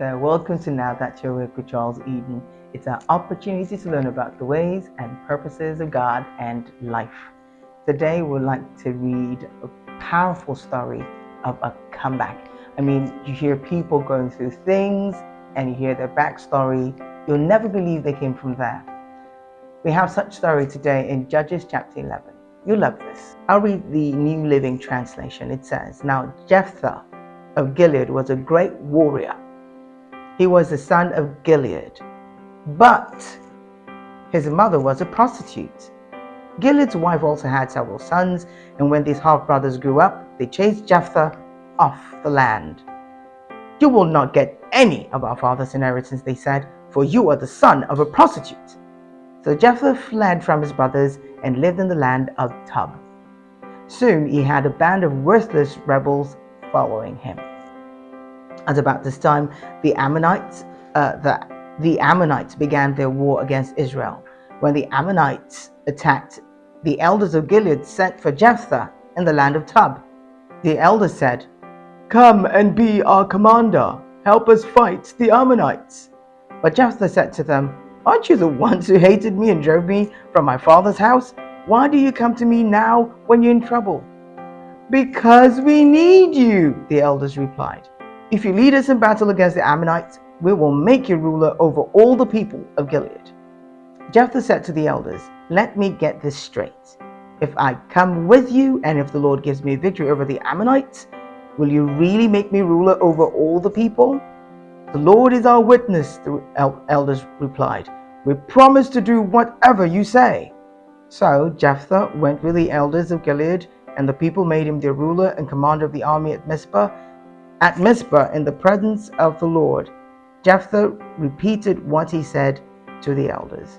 there, welcome to Now That You're Awake with Charles Eden. It's an opportunity to learn about the ways and purposes of God and life. Today we'd like to read a powerful story of a comeback. You hear people going through things and you hear their backstory. You'll never believe they came from there. We have such story today in Judges chapter 11. You'll love this. I'll read the New Living Translation. It says, "Now Jephthah of Gilead was a great warrior. He was the son of Gilead, but his mother was a prostitute. Gilead's wife also had several sons, and when these half-brothers grew up, they chased Jephthah off the land. 'You will not get any of our father's inheritance,' they said, 'for you are the son of a prostitute.' So Jephthah fled from his brothers and lived in the land of Tob. Soon he had a band of worthless rebels following him. At about this time, the Ammonites began their war against Israel. When the Ammonites attacked, the elders of Gilead sent for Jephthah in the land of Tob. The elders said, 'Come and be our commander. Help us fight the Ammonites.' But Jephthah said to them, 'Aren't you the ones who hated me and drove me from my father's house? Why do you come to me now when you're in trouble?' 'Because we need you,' the elders replied. 'If you lead us in battle against the Ammonites, we will make you ruler over all the people of Gilead.' Jephthah said to the elders, 'Let me get this straight. If I come with you, and if the Lord gives me victory over the Ammonites, will you really make me ruler over all the people?' 'The Lord is our witness,' the elders replied. 'We promise to do whatever you say.' So Jephthah went with the elders of Gilead, and the people made him their ruler and commander of the army at Mizpah. At Mizpah, in the presence of the Lord, Jephthah repeated what he said to the elders.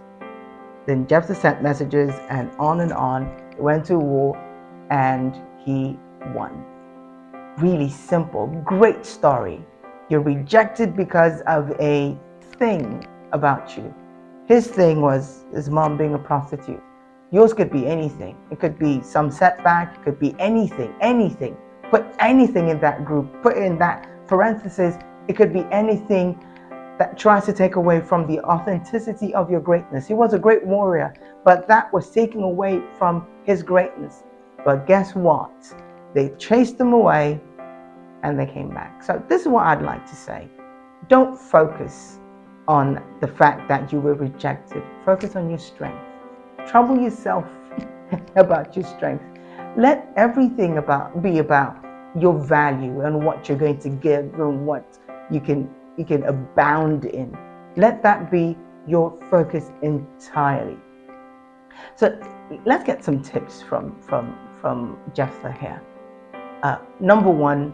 Then Jephthah sent messengers, and on he went to war, and he won. Really simple, great story. You're rejected because of a thing about you. His thing was his mom being a prostitute. Yours could be anything. It could be some setback. It could be anything. Put anything in that group. Put in that parenthesis. It could be anything that tries to take away from the authenticity of your greatness. He was a great warrior, but that was taking away from his greatness. But guess what? They chased him away and they came back. So this is what I'd like to say. Don't focus on the fact that you were rejected. Focus on your strength. Trouble yourself about your strength. Let everything be about your value and what you're going to give and what you can abound in. Let that be your focus entirely. So let's get some tips from Jephthah here. Number one,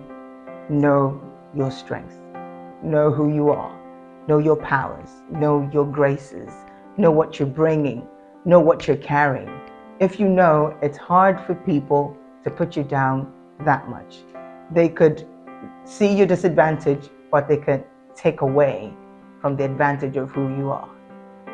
know your strength. Know who you are. Know your powers. Know your graces. Know what you're bringing. Know what you're carrying. If you know, it's hard for people to put you down that much. They could see your disadvantage, but they could take away from the advantage of who you are.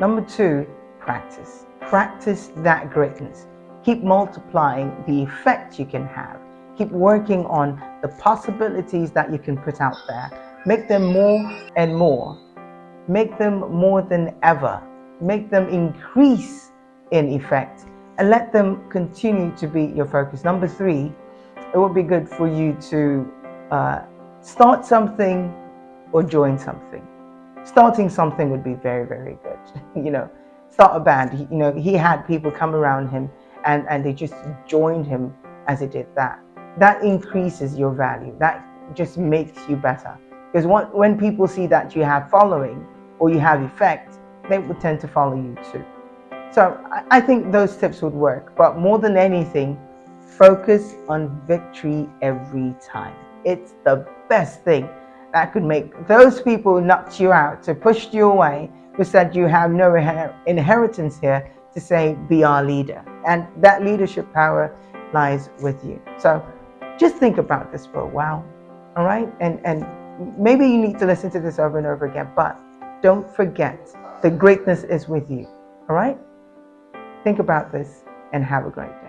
Number two, practice. Practice that greatness. Keep multiplying the effect you can have. Keep working on the possibilities that you can put out there. Make them more and more. Make them more than ever. Make them increase in effect, and let them continue to be your focus. Number three, it would be good for you to start something or join something. Starting something would be very, very good. Start a band. He had people come around him and they just joined him as he did that. That increases your value. That just makes you better. Because when people see that you have following or you have effect, they would tend to follow you too. So I think those tips would work. But more than anything, focus on victory every time. It's the best thing that could make those people who knocked you out, to push you away, who said you have no inheritance here, to say, be our leader. And that leadership power lies with you. So just think about this for a while. All right? And maybe you need to listen to this over and over again, but don't forget the greatness is with you. All right? Think about this and have a great day.